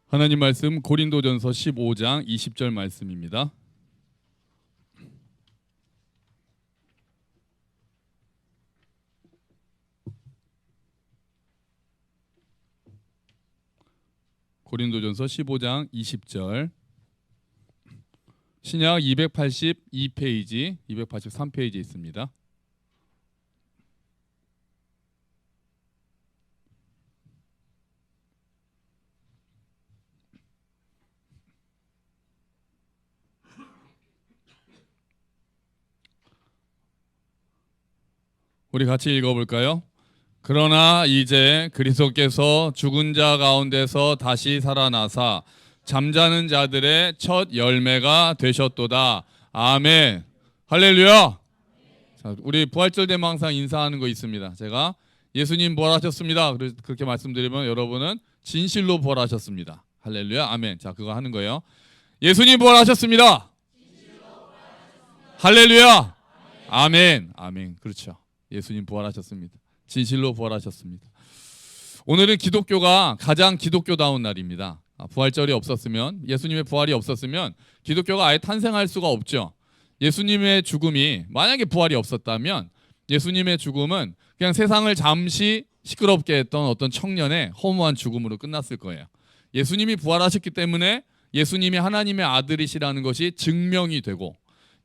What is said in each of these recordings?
하나님 말씀 고린도전서 15장 20절 말씀입니다. 고린도전서 15장 20절 신약 282페이지, 283페이지에 있습니다. 우리 같이 읽어볼까요? 그러나 이제 그리스도께서 죽은 자 가운데서 다시 살아나사 잠자는 자들의 첫 열매가 되셨도다. 아멘. 할렐루야. 자, 우리 부활절 되면 항상 인사하는 거 있습니다. 제가 예수님 부활하셨습니다. 그렇게 말씀드리면 여러분은 진실로 부활하셨습니다. 할렐루야. 아멘. 자, 그거 하는 거예요. 예수님 부활하셨습니다. 할렐루야. 아멘. 아멘. 그렇죠. 예수님 부활하셨습니다. 진실로 부활하셨습니다. 오늘은 기독교가 가장 기독교다운 날입니다. 부활절이 없었으면, 예수님의 부활이 없었으면 기독교가 아예 탄생할 수가 없죠. 예수님의 죽음이 만약에 부활이 없었다면 예수님의 죽음은 그냥 세상을 잠시 시끄럽게 했던 어떤 청년의 허무한 죽음으로 끝났을 거예요. 예수님이 부활하셨기 때문에 예수님이 하나님의 아들이시라는 것이 증명이 되고,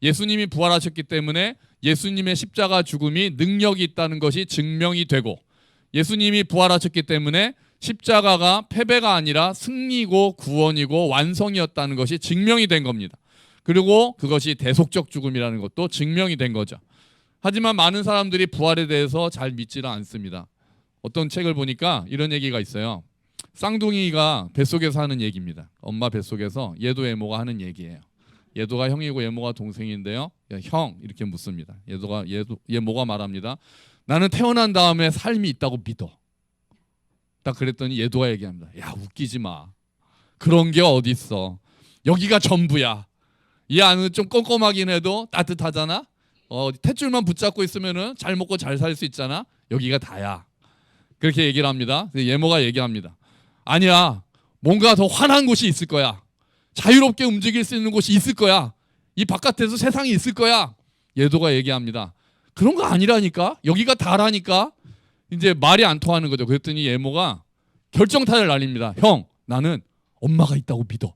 예수님이 부활하셨기 때문에 예수님의 십자가 죽음이 능력이 있다는 것이 증명이 되고, 예수님이 부활하셨기 때문에 십자가가 패배가 아니라 승리고 구원이고 완성이었다는 것이 증명이 된 겁니다. 그리고 그것이 대속적 죽음이라는 것도 증명이 된 거죠. 하지만 많은 사람들이 부활에 대해서 잘 믿지를 않습니다. 어떤 책을 보니까 이런 얘기가 있어요. 쌍둥이가 뱃속에서 하는 얘기입니다. 엄마 뱃속에서 얘도 얘모가 하는 얘기예요. 얘도가 형이고 얘모가 동생인데요. 형 이렇게 묻습니다. 얘모가 말합니다. 나는 태어난 다음에 삶이 있다고 믿어. 딱 그랬더니 얘도가 얘기합니다. 야, 웃기지 마. 그런 게 어디 있어. 여기가 전부야. 이 안은 좀 껌껌하긴 해도 따뜻하잖아. 탯줄만 붙잡고 있으면은 잘 먹고 잘 살 수 있잖아. 여기가 다야. 그렇게 얘기를 합니다. 얘모가 얘기합니다. 아니야. 뭔가 더 환한 곳이 있을 거야. 자유롭게 움직일 수 있는 곳이 있을 거야. 이 바깥에서 세상이 있을 거야. 얘도가 얘기합니다. 그런 거 아니라니까. 여기가 다라니까. 이제 말이 안 통하는 거죠. 그랬더니 얘모가 결정타를 날립니다. 형, 나는 엄마가 있다고 믿어.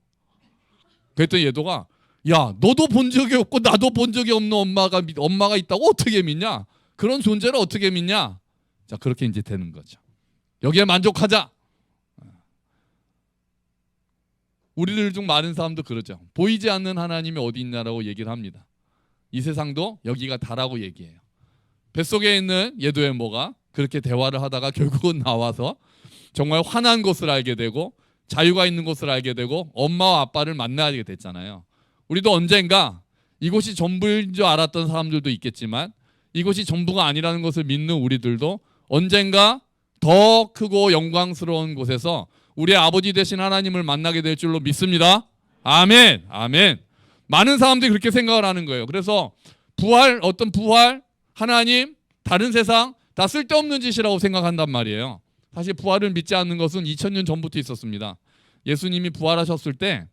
그랬더니 얘도가 야, 너도 본 적이 없고 나도 본 적이 없는 엄마가 있다고 어떻게 믿냐? 그런 존재를 어떻게 믿냐? 자, 그렇게 이제 되는 거죠. 여기에 만족하자. 우리들 중 많은 사람도 그러죠. 보이지 않는 하나님이 어디 있냐라고 얘기를 합니다. 이 세상도 여기가 다라고 얘기해요. 뱃속에 있는 얘도의 모가 그렇게 대화를 하다가 결국은 나와서 정말 환한 곳을 알게 되고 자유가 있는 곳을 알게 되고 엄마와 아빠를 만나게 됐잖아요. 우리도 언젠가 이곳이 전부인 줄 알았던 사람들도 있겠지만 이곳이 전부가 아니라는 것을 믿는 우리들도 언젠가 더 크고 영광스러운 곳에서 우리의 아버지 되신 하나님을 만나게 될 줄로 믿습니다. 아멘. 아멘. 많은 사람들이 그렇게 생각을 하는 거예요. 그래서 부활, 하나님, 다른 세상 다 쓸데없는 짓이라고 생각한단 말이에요. 사실 부활을 믿지 않는 것은 2000년 전부터 있었습니다. 예수님이 부활하셨을 때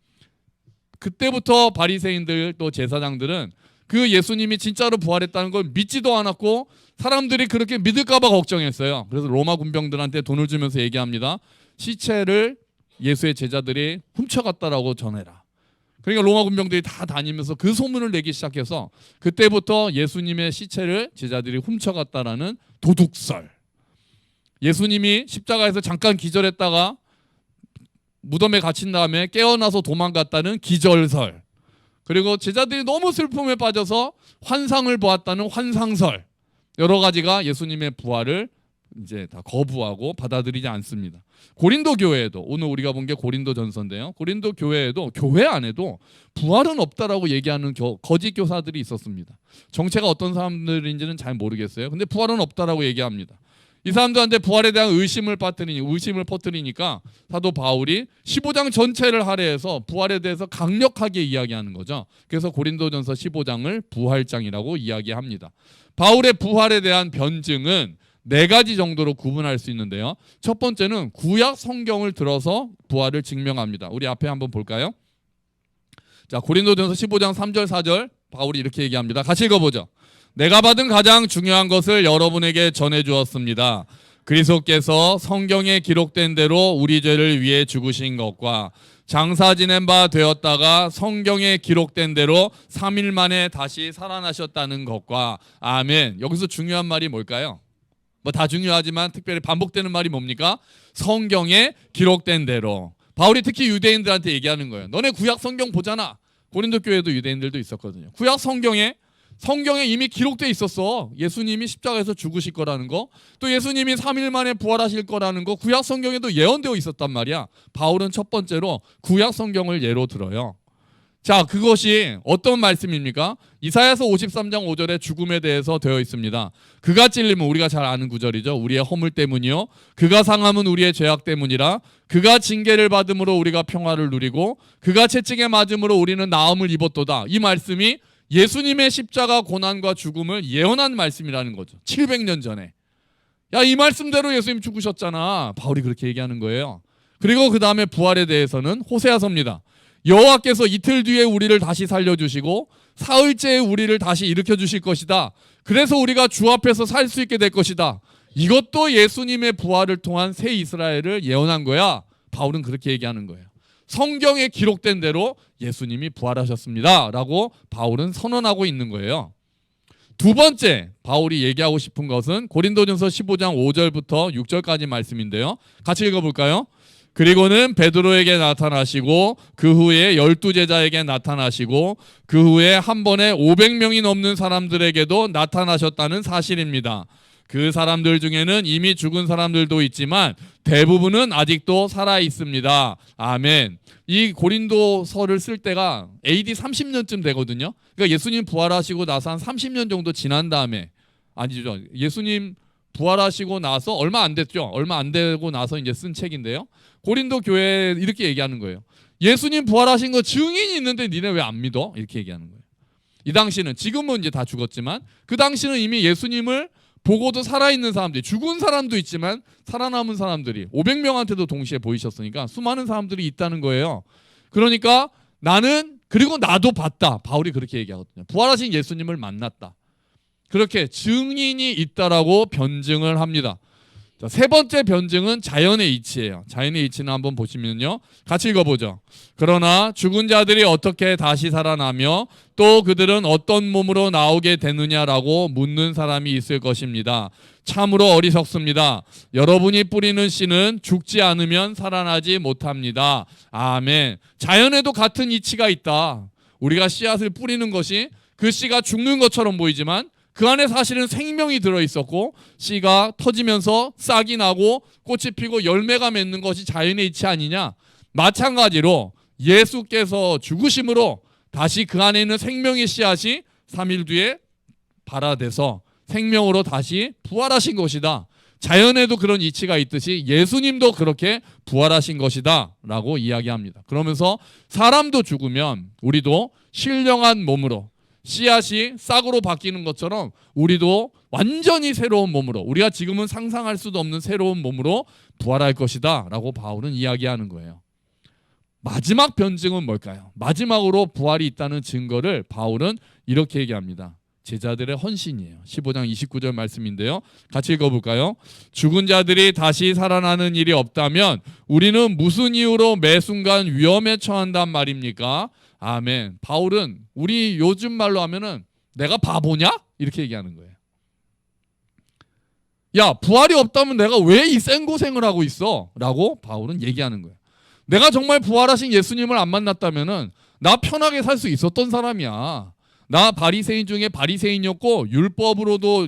그때부터 바리새인들 또 제사장들은 그 예수님이 진짜로 부활했다는 걸 믿지도 않았고 사람들이 그렇게 믿을까 봐 걱정했어요. 그래서 로마 군병들한테 돈을 주면서 얘기합니다. 시체를 예수의 제자들이 훔쳐갔다라고 전해라. 그러니까 로마 군병들이 다 다니면서 그 소문을 내기 시작해서 그때부터 예수님의 시체를 제자들이 훔쳐갔다라는 도둑설. 예수님이 십자가에서 잠깐 기절했다가 무덤에 갇힌 다음에 깨어나서 도망갔다는 기절설. 그리고 제자들이 너무 슬픔에 빠져서 환상을 보았다는 환상설. 여러 가지가 예수님의 부활을 이제 다 거부하고 받아들이지 않습니다. 고린도 교회에도, 오늘 우리가 본 게 고린도 전서인데요. 고린도 교회에도, 교회 안에도 부활은 없다라고 얘기하는 거짓 교사들이 있었습니다. 정체가 어떤 사람들인지는 잘 모르겠어요. 근데 부활은 없다라고 얘기합니다. 이 사람들한테 부활에 대한 의심을 퍼뜨리니까 사도 바울이 15장 전체를 할애해서 부활에 대해서 강력하게 이야기하는 거죠. 그래서 고린도전서 15장을 부활장이라고 이야기합니다. 바울의 부활에 대한 변증은 네 가지 정도로 구분할 수 있는데요. 첫 번째는 구약 성경을 들어서 부활을 증명합니다. 우리 앞에 한번 볼까요? 자, 고린도전서 15장 3절 4절 바울이 이렇게 얘기합니다. 같이 읽어보죠. 내가 받은 가장 중요한 것을 여러분에게 전해 주었습니다. 그리스도께서 성경에 기록된 대로 우리 죄를 위해 죽으신 것과 장사 지낸 바 되었다가 성경에 기록된 대로 3일 만에 다시 살아나셨다는 것과 아멘. 여기서 중요한 말이 뭘까요? 뭐 다 중요하지만 특별히 반복되는 말이 뭡니까? 성경에 기록된 대로. 바울이 특히 유대인들한테 얘기하는 거예요. 너네 구약 성경 보잖아. 고린도 교회도 유대인들도 있었거든요. 구약 성경에 이미 기록돼 있었어. 예수님이 십자가에서 죽으실 거라는 거, 또 예수님이 3일 만에 부활하실 거라는 거 구약 성경에도 예언되어 있었단 말이야. 바울은 첫 번째로 구약 성경을 예로 들어요. 자, 그것이 어떤 말씀입니까? 이사야서 53장 5절에 죽음에 대해서 되어 있습니다. 그가 찔림은 우리가 잘 아는 구절이죠. 우리의 허물 때문이요. 그가 상함은 우리의 죄악 때문이라. 그가 징계를 받음으로 우리가 평화를 누리고 그가 채찍에 맞음으로 우리는 나음을 입었도다. 이 말씀이 예수님의 십자가 고난과 죽음을 예언한 말씀이라는 거죠. 700년 전에. 야, 이 말씀대로 예수님 죽으셨잖아. 바울이 그렇게 얘기하는 거예요. 그리고 그 다음에 부활에 대해서는 호세아서입니다. 여호와께서 이틀 뒤에 우리를 다시 살려주시고 사흘째에 우리를 다시 일으켜 주실 것이다. 그래서 우리가 주 앞에서 살 수 있게 될 것이다. 이것도 예수님의 부활을 통한 새 이스라엘을 예언한 거야. 바울은 그렇게 얘기하는 거예요. 성경에 기록된 대로 예수님이 부활하셨습니다 라고 바울은 선언하고 있는 거예요. 두 번째 바울이 얘기하고 싶은 것은 고린도전서 15장 5절부터 6절까지 말씀인데요. 같이 읽어볼까요? 그리고는 베드로에게 나타나시고 그 후에 12제자에게 나타나시고 그 후에 한 번에 500명이 넘는 사람들에게도 나타나셨다는 사실입니다. 그 사람들 중에는 이미 죽은 사람들도 있지만 대부분은 아직도 살아 있습니다. 아멘. 이 고린도서를 쓸 때가 AD 30년쯤 되거든요. 그러니까 예수님 부활하시고 나서 한 30년 정도 지난 다음에, 아니죠, 예수님 부활하시고 나서 얼마 안 됐죠. 얼마 안 되고 나서 이제 쓴 책인데요. 고린도 교회에 이렇게 얘기하는 거예요. 예수님 부활하신 거 증인이 있는데 니네 왜 안 믿어? 이렇게 얘기하는 거예요. 이 당시는, 지금은 이제 다 죽었지만 그 당시는 이미 예수님을 보고도 살아있는 사람들이, 죽은 사람도 있지만 살아남은 사람들이 500명한테도 동시에 보이셨으니까 수많은 사람들이 있다는 거예요. 그러니까 그리고 나도 봤다. 바울이 그렇게 얘기하거든요. 부활하신 예수님을 만났다. 그렇게 증인이 있다라고 변증을 합니다. 자, 세 번째 변증은 자연의 이치예요. 자연의 이치는 한번 보시면요. 같이 읽어보죠. 그러나 죽은 자들이 어떻게 다시 살아나며 또 그들은 어떤 몸으로 나오게 되느냐라고 묻는 사람이 있을 것입니다. 참으로 어리석습니다. 여러분이 뿌리는 씨는 죽지 않으면 살아나지 못합니다. 아멘. 자연에도 같은 이치가 있다. 우리가 씨앗을 뿌리는 것이 그 씨가 죽는 것처럼 보이지만 그 안에 사실은 생명이 들어있었고 씨가 터지면서 싹이 나고 꽃이 피고 열매가 맺는 것이 자연의 이치 아니냐. 마찬가지로 예수께서 죽으심으로 다시 그 안에 있는 생명의 씨앗이 3일 뒤에 발화돼서 생명으로 다시 부활하신 것이다. 자연에도 그런 이치가 있듯이 예수님도 그렇게 부활하신 것이다 라고 이야기합니다. 그러면서 사람도 죽으면 우리도 신령한 몸으로, 씨앗이 싹으로 바뀌는 것처럼 우리도 완전히 새로운 몸으로, 우리가 지금은 상상할 수도 없는 새로운 몸으로 부활할 것이다 라고 바울은 이야기하는 거예요. 마지막 변증은 뭘까요? 마지막으로 부활이 있다는 증거를 바울은 이렇게 얘기합니다. 제자들의 헌신이에요. 15장 29절 말씀인데요. 같이 읽어볼까요? 죽은 자들이 다시 살아나는 일이 없다면 우리는 무슨 이유로 매 순간 위험에 처한단 말입니까? 아멘. 바울은 우리 요즘 말로 하면은 내가 바보냐? 이렇게 얘기하는 거예요. 야, 부활이 없다면 내가 왜 이 생고생을 하고 있어? 라고 바울은 얘기하는 거예요. 내가 정말 부활하신 예수님을 안 만났다면은 나 편하게 살 수 있었던 사람이야. 나 바리새인 중에 바리새인이었고 율법으로도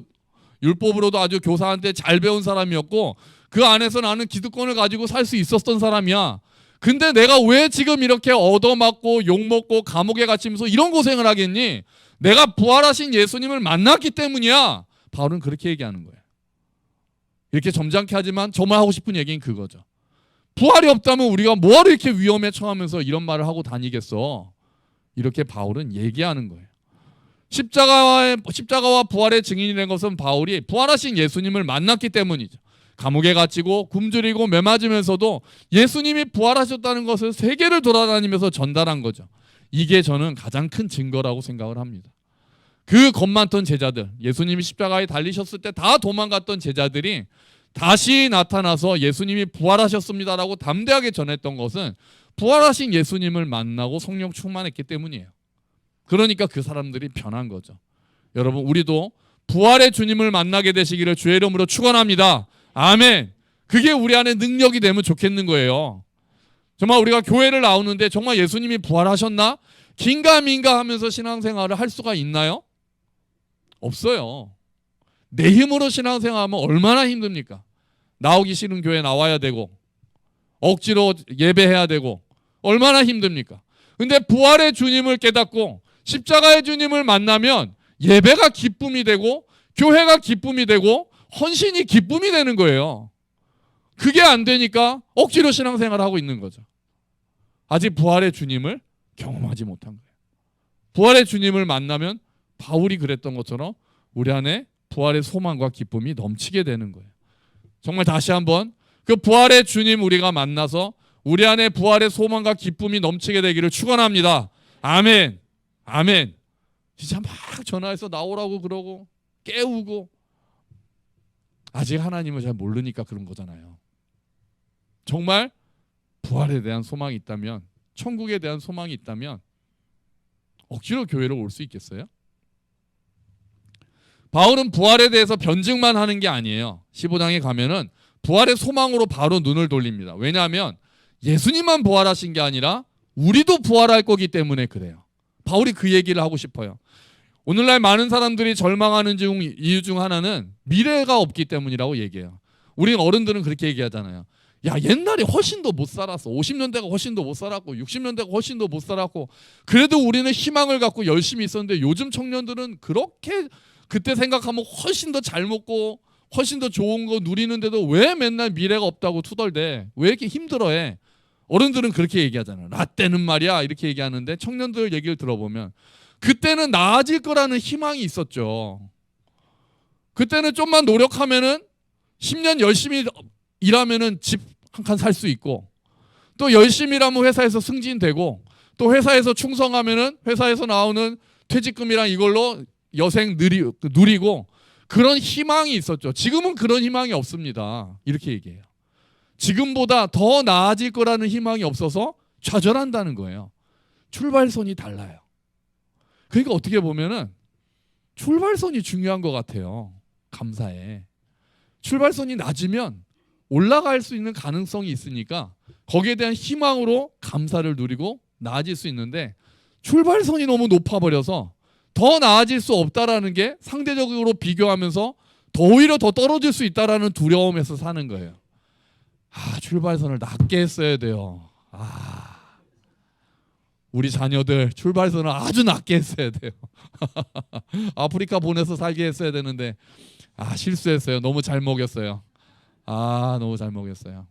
아주 교사한테 잘 배운 사람이었고 그 안에서 나는 기득권을 가지고 살 수 있었던 사람이야. 근데 내가 왜 지금 이렇게 얻어맞고 욕먹고 감옥에 갇히면서 이런 고생을 하겠니? 내가 부활하신 예수님을 만났기 때문이야. 바울은 그렇게 얘기하는 거예요. 이렇게 점잖게 하지만 정말 하고 싶은 얘기는 그거죠. 부활이 없다면 우리가 뭐하러 이렇게 위험에 처하면서 이런 말을 하고 다니겠어? 이렇게 바울은 얘기하는 거예요. 십자가와 부활의 증인이 된 것은 바울이 부활하신 예수님을 만났기 때문이죠. 감옥에 갇히고 굶주리고 매맞으면서도 예수님이 부활하셨다는 것을 세계를 돌아다니면서 전달한 거죠. 이게 저는 가장 큰 증거라고 생각을 합니다. 그 겁 많던 제자들, 예수님이 십자가에 달리셨을 때 다 도망갔던 제자들이 다시 나타나서 예수님이 부활하셨습니다라고 담대하게 전했던 것은 부활하신 예수님을 만나고 성령 충만했기 때문이에요. 그러니까 그 사람들이 변한 거죠. 여러분, 우리도 부활의 주님을 만나게 되시기를 주의 이름으로 축원합니다. 아멘. 그게 우리 안에 능력이 되면 좋겠는 거예요. 정말 우리가 교회를 나오는데 정말 예수님이 부활하셨나? 긴가민가 하면서 신앙생활을 할 수가 있나요? 없어요. 내 힘으로 신앙생활하면 얼마나 힘듭니까? 나오기 싫은 교회 나와야 되고 억지로 예배해야 되고 얼마나 힘듭니까? 근데 부활의 주님을 깨닫고 십자가의 주님을 만나면 예배가 기쁨이 되고 교회가 기쁨이 되고 헌신이 기쁨이 되는 거예요. 그게 안 되니까 억지로 신앙생활을 하고 있는 거죠. 아직 부활의 주님을 경험하지 못한 거예요. 부활의 주님을 만나면 바울이 그랬던 것처럼 우리 안에 부활의 소망과 기쁨이 넘치게 되는 거예요. 정말 다시 한번 그 부활의 주님 우리가 만나서 우리 안에 부활의 소망과 기쁨이 넘치게 되기를 축원합니다. 아멘. 아멘. 진짜 막 전화해서 나오라고 그러고 깨우고 아직 하나님을 잘 모르니까 그런 거잖아요. 정말 부활에 대한 소망이 있다면, 천국에 대한 소망이 있다면 억지로 교회로 올 수 있겠어요? 바울은 부활에 대해서 변증만 하는 게 아니에요. 15장에 가면은 부활의 소망으로 바로 눈을 돌립니다. 왜냐하면 예수님만 부활하신 게 아니라 우리도 부활할 거기 때문에 그래요. 바울이 그 얘기를 하고 싶어요. 오늘날 많은 사람들이 절망하는 이유 중 하나는 미래가 없기 때문이라고 얘기해요. 우리 어른들은 그렇게 얘기하잖아요. 야, 옛날에 훨씬 더 못 살았어. 50년대가 훨씬 더 못 살았고 60년대가 훨씬 더 못 살았고 그래도 우리는 희망을 갖고 열심히 있었는데 요즘 청년들은 그렇게 그때 생각하면 훨씬 더 잘 먹고 훨씬 더 좋은 거 누리는데도 왜 맨날 미래가 없다고 투덜대? 왜 이렇게 힘들어해? 어른들은 그렇게 얘기하잖아요. 나 때는 말이야 이렇게 얘기하는데 청년들 얘기를 들어보면 그때는 나아질 거라는 희망이 있었죠. 그때는 좀만 노력하면은 10년 열심히 일하면은 집 한 칸 살 수 있고 또 열심히 일하면 회사에서 승진되고 또 회사에서 충성하면은 회사에서 나오는 퇴직금이랑 이걸로 여생 누리고 그런 희망이 있었죠. 지금은 그런 희망이 없습니다. 이렇게 얘기해요. 지금보다 더 나아질 거라는 희망이 없어서 좌절한다는 거예요. 출발선이 달라요. 그러니까 어떻게 보면은 출발선이 중요한 것 같아요. 감사해. 출발선이 낮으면 올라갈 수 있는 가능성이 있으니까 거기에 대한 희망으로 감사를 누리고 나아질 수 있는데 출발선이 너무 높아버려서 더 나아질 수 없다라는 게 상대적으로 비교하면서 오히려 더 떨어질 수 있다라는 두려움에서 사는 거예요. 출발선을 낮게 했어야 돼요. 우리 자녀들 출발선을 아주 낮게 했어야 돼요. 아프리카 보내서 살게 했어야 되는데 실수했어요. 너무 잘 먹였어요. 너무 잘 먹였어요.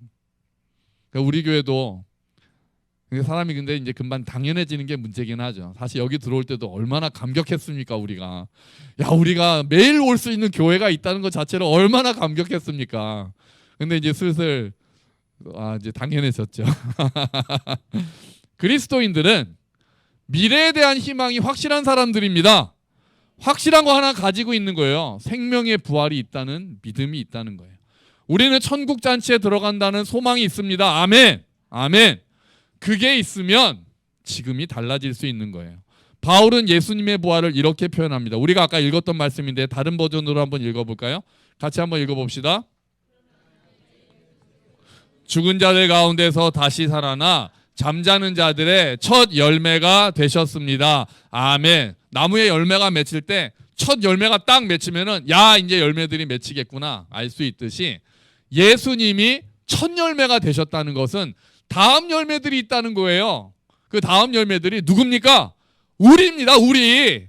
우리 교회도 사람이 근데 이제 금방 당연해지는 게 문제긴 하죠. 사실 여기 들어올 때도 얼마나 감격했습니까 우리가. 우리가 매일 올 수 있는 교회가 있다는 것 자체로 얼마나 감격했습니까. 근데 이제 슬슬 이제 당연해졌죠. 그리스도인들은 미래에 대한 희망이 확실한 사람들입니다. 확실한 거 하나 가지고 있는 거예요. 생명의 부활이 있다는 믿음이 있다는 거예요. 우리는 천국 잔치에 들어간다는 소망이 있습니다. 아멘. 아멘. 그게 있으면 지금이 달라질 수 있는 거예요. 바울은 예수님의 부활을 이렇게 표현합니다. 우리가 아까 읽었던 말씀인데 다른 버전으로 한번 읽어볼까요? 같이 한번 읽어봅시다. 죽은 자들 가운데서 다시 살아나 잠자는 자들의 첫 열매가 되셨습니다. 아멘. 나무에 열매가 맺힐 때 첫 열매가 딱 맺히면은 이제 열매들이 맺히겠구나 알 수 있듯이 예수님이 첫 열매가 되셨다는 것은 다음 열매들이 있다는 거예요. 그 다음 열매들이 누굽니까? 우리입니다. 우리.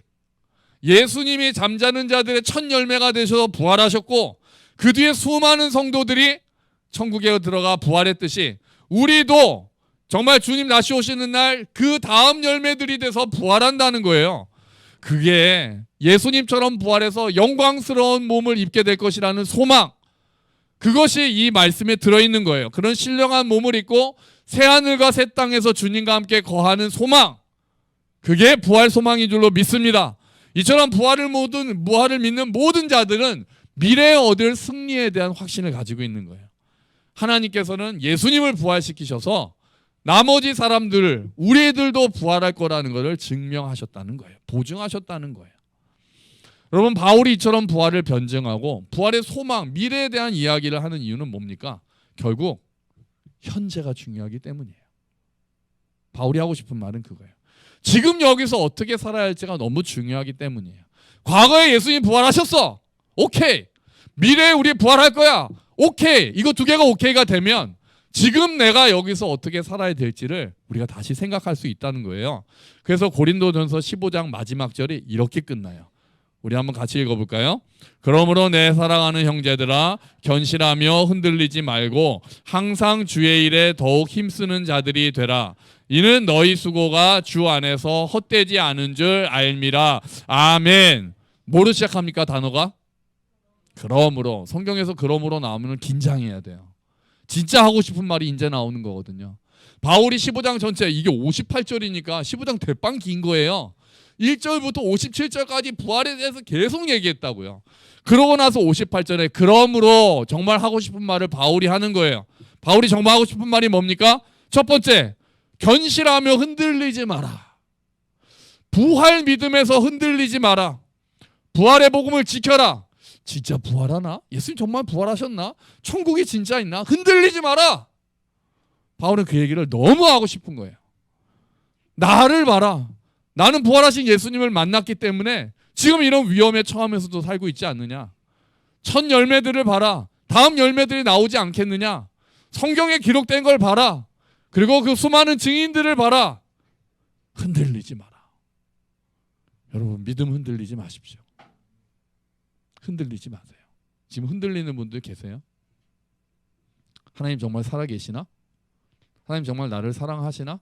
예수님이 잠자는 자들의 첫 열매가 되셔서 부활하셨고 그 뒤에 수많은 성도들이 천국에 들어가 부활했듯이 우리도 정말 주님 다시 오시는 날 그 다음 열매들이 돼서 부활한다는 거예요. 그게 예수님처럼 부활해서 영광스러운 몸을 입게 될 것이라는 소망, 그것이 이 말씀에 들어있는 거예요. 그런 신령한 몸을 입고 새하늘과 새 땅에서 주님과 함께 거하는 소망, 그게 부활 소망인 줄로 믿습니다. 이처럼 부활을 믿는 모든 자들은 미래에 얻을 승리에 대한 확신을 가지고 있는 거예요. 하나님께서는 예수님을 부활시키셔서 나머지 사람들, 우리들도 부활할 거라는 것을 증명하셨다는 거예요. 보증하셨다는 거예요. 여러분, 바울이 이처럼 부활을 변증하고 부활의 소망, 미래에 대한 이야기를 하는 이유는 뭡니까? 결국 현재가 중요하기 때문이에요. 바울이 하고 싶은 말은 그거예요. 지금 여기서 어떻게 살아야 할지가 너무 중요하기 때문이에요. 과거에 예수님 부활하셨어. 오케이. 미래에 우리 부활할 거야. 오케이. 이거 두 개가 오케이가 되면 지금 내가 여기서 어떻게 살아야 될지를 우리가 다시 생각할 수 있다는 거예요. 그래서 고린도전서 15장 마지막 절이 이렇게 끝나요. 우리 한번 같이 읽어볼까요? 그러므로 내 사랑하는 형제들아, 견실하며 흔들리지 말고 항상 주의 일에 더욱 힘쓰는 자들이 되라. 이는 너희 수고가 주 안에서 헛되지 않은 줄 알미라. 아멘. 뭐로 시작합니까, 단어가? 그러므로. 성경에서 그러므로 나오면 긴장해야 돼요. 진짜 하고 싶은 말이 이제 나오는 거거든요. 바울이 15장 전체, 이게 58절이니까 15장 대빵 긴 거예요. 1절부터 57절까지 부활에 대해서 계속 얘기했다고요. 그러고 나서 58절에 그러므로 정말 하고 싶은 말을 바울이 하는 거예요. 바울이 정말 하고 싶은 말이 뭡니까? 첫 번째, 견실하며 흔들리지 마라. 부활 믿음에서 흔들리지 마라. 부활의 복음을 지켜라. 진짜 부활하나? 예수님 정말 부활하셨나? 천국이 진짜 있나? 흔들리지 마라. 바울은 그 얘기를 너무 하고 싶은 거예요. 나를 봐라. 나는 부활하신 예수님을 만났기 때문에 지금 이런 위험에 처하면서도 살고 있지 않느냐? 첫 열매들을 봐라. 다음 열매들이 나오지 않겠느냐? 성경에 기록된 걸 봐라. 그리고 그 수많은 증인들을 봐라. 흔들리지 마라. 여러분, 믿음 흔들리지 마십시오. 흔들리지 마세요. 지금 흔들리는 분들 계세요? 하나님 정말 살아계시나? 하나님 정말 나를 사랑하시나?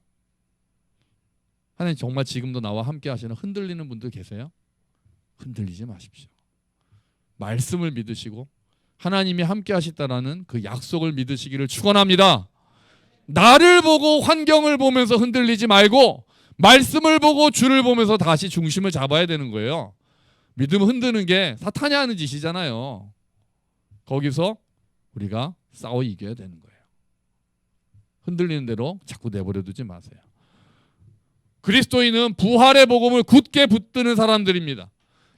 하나님 정말 지금도 나와 함께 하시나? 흔들리는 분들 계세요? 흔들리지 마십시오. 말씀을 믿으시고 하나님이 함께 하시다라는 그 약속을 믿으시기를 축원합니다. 나를 보고 환경을 보면서 흔들리지 말고 말씀을 보고 주를 보면서 다시 중심을 잡아야 되는 거예요. 믿음 흔드는 게 사탄이 하는 짓이잖아요. 거기서 우리가 싸워 이겨야 되는 거예요. 흔들리는 대로 자꾸 내버려 두지 마세요. 그리스도인은 부활의 복음을 굳게 붙드는 사람들입니다.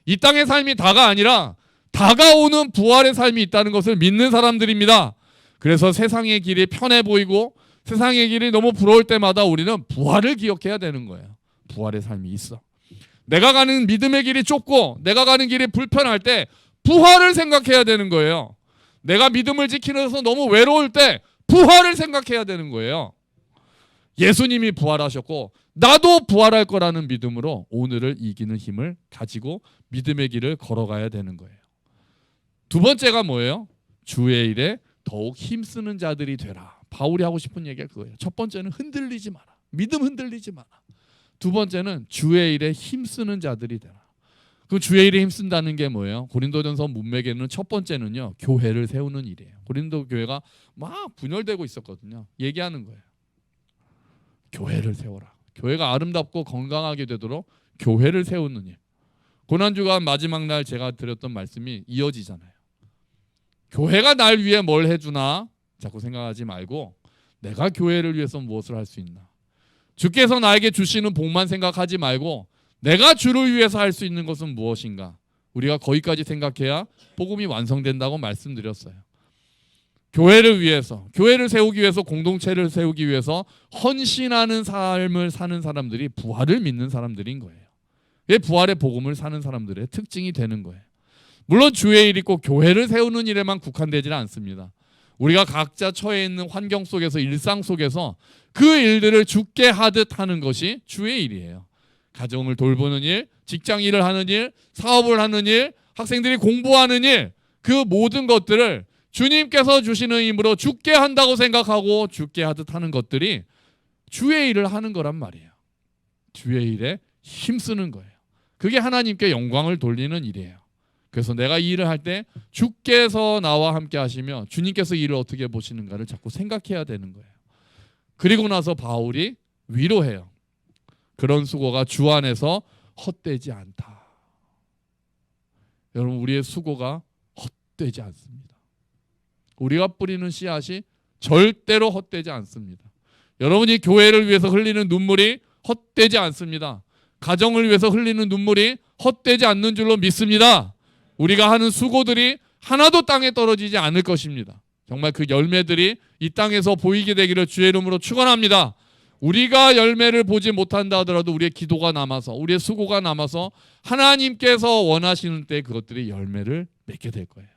이 땅의 삶이 다가 아니라 다가오는 부활의 삶이 있다는 것을 믿는 사람들입니다. 그래서 세상의 길이 편해 보이고 세상의 길이 너무 부러울 때마다 우리는 부활을 기억해야 되는 거예요. 부활의 삶이 있어. 내가 가는 믿음의 길이 좁고 내가 가는 길이 불편할 때 부활을 생각해야 되는 거예요. 내가 믿음을 지키면서 너무 외로울 때 부활을 생각해야 되는 거예요. 예수님이 부활하셨고 나도 부활할 거라는 믿음으로 오늘을 이기는 힘을 가지고 믿음의 길을 걸어가야 되는 거예요. 두 번째가 뭐예요? 주의 일에 더욱 힘쓰는 자들이 되라. 바울이 하고 싶은 얘기가 그거예요. 첫 번째는 흔들리지 마라. 믿음 흔들리지 마라. 두 번째는 주의 일에 힘쓰는 자들이 되라. 그 주의 일에 힘쓴다는 게 뭐예요? 고린도전서 문맥에는 첫 번째는요, 교회를 세우는 일이에요. 고린도 교회가 막 분열되고 있었거든요. 얘기하는 거예요. 교회를 세워라. 교회가 아름답고 건강하게 되도록 교회를 세우는 일. 고난주간 마지막 날 제가 드렸던 말씀이 이어지잖아요. 교회가 날 위해 뭘 해주나 자꾸 생각하지 말고 내가 교회를 위해서 무엇을 할 수 있나. 주께서 나에게 주시는 복만 생각하지 말고 내가 주를 위해서 할 수 있는 것은 무엇인가. 우리가 거기까지 생각해야 복음이 완성된다고 말씀드렸어요. 교회를 위해서, 교회를 세우기 위해서, 공동체를 세우기 위해서 헌신하는 삶을 사는 사람들이 부활을 믿는 사람들인 거예요. 이게 부활의 복음을 사는 사람들의 특징이 되는 거예요. 물론 주의 일이 꼭 교회를 세우는 일에만 국한되지는 않습니다. 우리가 각자 처해 있는 환경 속에서, 일상 속에서 그 일들을 주께 하듯 하는 것이 주의 일이에요. 가정을 돌보는 일, 직장 일을 하는 일, 사업을 하는 일, 학생들이 공부하는 일, 그 모든 것들을 주님께서 주시는 힘으로 주께 한다고 생각하고 주께 하듯 하는 것들이 주의 일을 하는 거란 말이에요. 주의 일에 힘쓰는 거예요. 그게 하나님께 영광을 돌리는 일이에요. 그래서 내가 이 일을 할 때 주께서 나와 함께 하시며 주님께서 이 일을 어떻게 보시는가를 자꾸 생각해야 되는 거예요. 그리고 나서 바울이 위로해요. 그런 수고가 주 안에서 헛되지 않다. 여러분, 우리의 수고가 헛되지 않습니다. 우리가 뿌리는 씨앗이 절대로 헛되지 않습니다. 여러분이 교회를 위해서 흘리는 눈물이 헛되지 않습니다. 가정을 위해서 흘리는 눈물이 헛되지 않는 줄로 믿습니다. 우리가 하는 수고들이 하나도 땅에 떨어지지 않을 것입니다. 정말 그 열매들이 이 땅에서 보이게 되기를 주의 이름으로 축원합니다. 우리가 열매를 보지 못한다 하더라도 우리의 기도가 남아서, 우리의 수고가 남아서 하나님께서 원하시는 때 그것들이 열매를 맺게 될 거예요.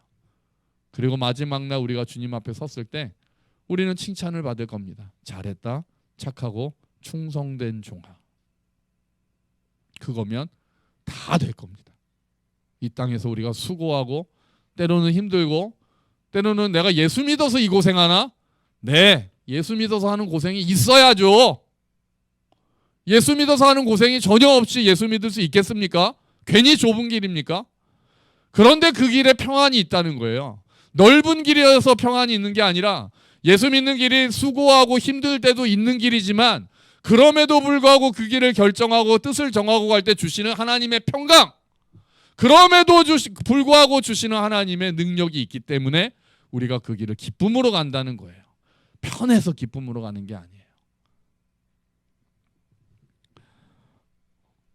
그리고 마지막 날 우리가 주님 앞에 섰을 때 우리는 칭찬을 받을 겁니다. 잘했다, 착하고 충성된 종아. 그거면 다 될 겁니다. 이 땅에서 우리가 수고하고 때로는 힘들고 때로는 내가 예수 믿어서 이 고생하나? 네, 예수 믿어서 하는 고생이 있어야죠. 예수 믿어서 하는 고생이 전혀 없이 예수 믿을 수 있겠습니까? 괜히 좁은 길입니까? 그런데 그 길에 평안이 있다는 거예요. 넓은 길이어서 평안이 있는 게 아니라 예수 믿는 길이 수고하고 힘들 때도 있는 길이지만 그럼에도 불구하고 그 길을 결정하고 뜻을 정하고 갈 때 주시는 하나님의 평강, 그럼에도 불구하고 주시는 하나님의 능력이 있기 때문에 우리가 그 길을 기쁨으로 간다는 거예요. 편해서 기쁨으로 가는 게 아니에요.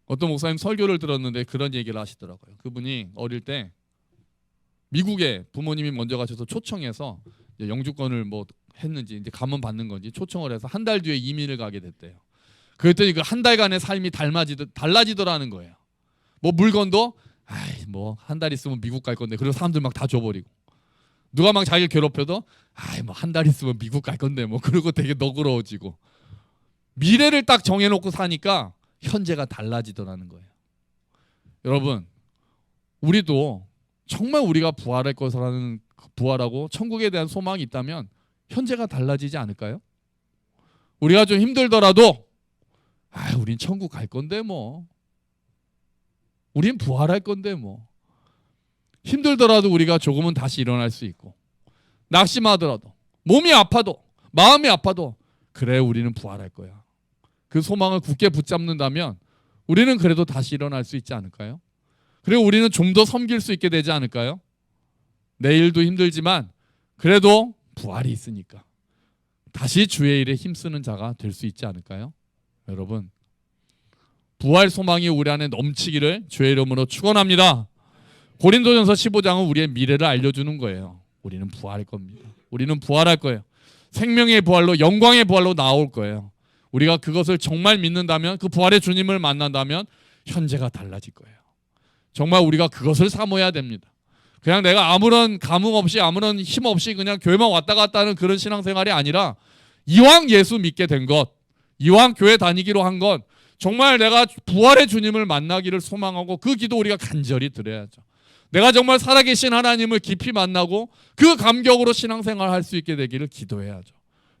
어떤 목사님 설교를 들었는데 그런 얘기를 하시더라고요. 그분이 어릴 때 미국에 부모님이 먼저 가셔서 초청해서 영주권을 뭐 했는지 이제 가문 받는 건지 초청을 해서 한 달 뒤에 이민을 가게 됐대요. 그랬더니 그 한 달간의 삶이 달라지더라는 거예요. 뭐 물건도 뭐 한 달 있으면 미국 갈 건데 그래서 사람들 막 다 줘버리고, 누가 막 자기를 괴롭혀도 뭐 한 달 있으면 미국 갈 건데 뭐 그러고 되게 너그러워지고, 미래를 딱 정해놓고 사니까 현재가 달라지더라는 거예요. 여러분, 우리도 정말 우리가 부활할 것이라는, 부활하고 천국에 대한 소망이 있다면 현재가 달라지지 않을까요? 우리가 좀 힘들더라도 우린 천국 갈 건데 뭐, 우린 부활할 건데 뭐, 힘들더라도 우리가 조금은 다시 일어날 수 있고, 낙심하더라도, 몸이 아파도, 마음이 아파도 그래 우리는 부활할 거야. 그 소망을 굳게 붙잡는다면 우리는 그래도 다시 일어날 수 있지 않을까요? 그리고 우리는 좀 더 섬길 수 있게 되지 않을까요? 내일도 힘들지만 그래도 부활이 있으니까 다시 주의 일에 힘쓰는 자가 될 수 있지 않을까요? 여러분, 부활 소망이 우리 안에 넘치기를 주의 이름으로 축원합니다. 고린도전서 15장은 우리의 미래를 알려주는 거예요. 우리는 부활할 겁니다. 우리는 부활할 거예요. 생명의 부활로, 영광의 부활로 나올 거예요. 우리가 그것을 정말 믿는다면, 그 부활의 주님을 만난다면 현재가 달라질 거예요. 정말 우리가 그것을 사모해야 됩니다. 그냥 내가 아무런 감흥 없이, 아무런 힘 없이 그냥 교회만 왔다 갔다 하는 그런 신앙생활이 아니라, 이왕 예수 믿게 된 것, 이왕 교회 다니기로 한 것, 정말 내가 부활의 주님을 만나기를 소망하고 그 기도 우리가 간절히 드려야죠. 내가 정말 살아계신 하나님을 깊이 만나고 그 감격으로 신앙생활 할 수 있게 되기를 기도해야죠.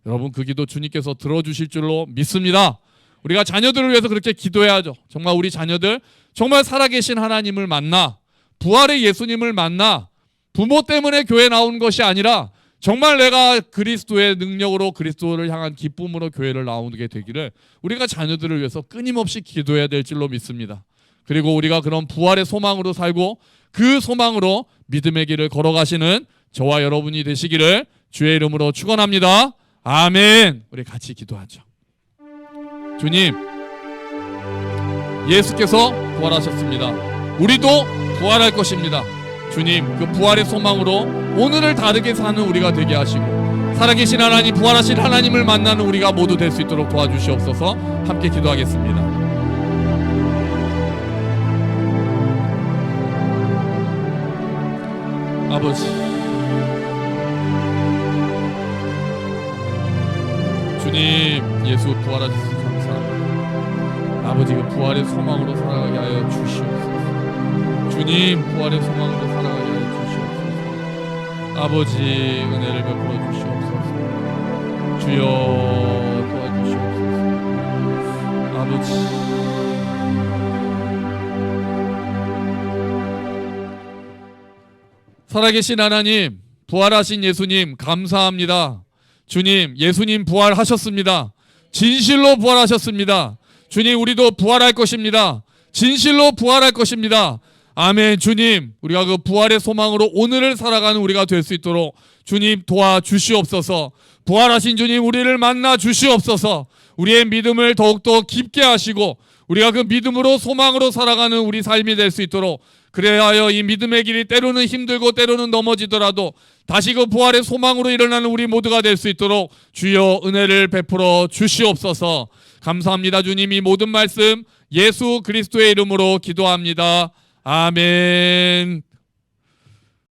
여러분, 그 기도 주님께서 들어주실 줄로 믿습니다. 우리가 자녀들을 위해서 그렇게 기도해야죠. 정말 우리 자녀들 정말 살아계신 하나님을 만나, 부활의 예수님을 만나, 부모 때문에 교회 나온 것이 아니라 정말 내가 그리스도의 능력으로, 그리스도를 향한 기쁨으로 교회를 나오게 되기를 우리가 자녀들을 위해서 끊임없이 기도해야 될 줄로 믿습니다. 그리고 우리가 그런 부활의 소망으로 살고 그 소망으로 믿음의 길을 걸어가시는 저와 여러분이 되시기를 주의 이름으로 축원합니다. 아멘. 우리 같이 기도하죠. 주님, 예수께서 부활하셨습니다. 우리도 부활할 것입니다. 주님, 그 부활의 소망으로 오늘을 다르게 사는 우리가 되게 하시고, 살아계신 하나님, 부활하신 하나님을 만나는 우리가 모두 될 수 있도록 도와주시옵소서. 함께 기도하겠습니다. 아버지, 주님, 예수 부활하셔서 감사합니다. 아버지, 그 부활의 소망으로 살아가게 하여 주시옵소서. 주님, 부활의 소망으로 살아가게 하여 주시옵소서. 아버지, 은혜를 베풀어 주시옵소서. 주여, 도와주시옵소서. 아버지, 살아계신 하나님, 부활하신 예수님 감사합니다. 주님, 예수님 부활하셨습니다. 진실로 부활하셨습니다. 주님, 우리도 부활할 것입니다. 진실로 부활할 것입니다. 아멘. 주님, 우리가 그 부활의 소망으로 오늘을 살아가는 우리가 될 수 있도록 주님 도와주시옵소서. 부활하신 주님, 우리를 만나 주시옵소서. 우리의 믿음을 더욱더 깊게 하시고 우리가 그 믿음으로 소망으로 살아가는 우리 삶이 될 수 있도록, 그래야 하여 이 믿음의 길이 때로는 힘들고 때로는 넘어지더라도 다시 그 부활의 소망으로 일어나는 우리 모두가 될 수 있도록 주여 은혜를 베풀어 주시옵소서. 감사합니다. 주님, 이 모든 말씀 예수 그리스도의 이름으로 기도합니다. 아멘.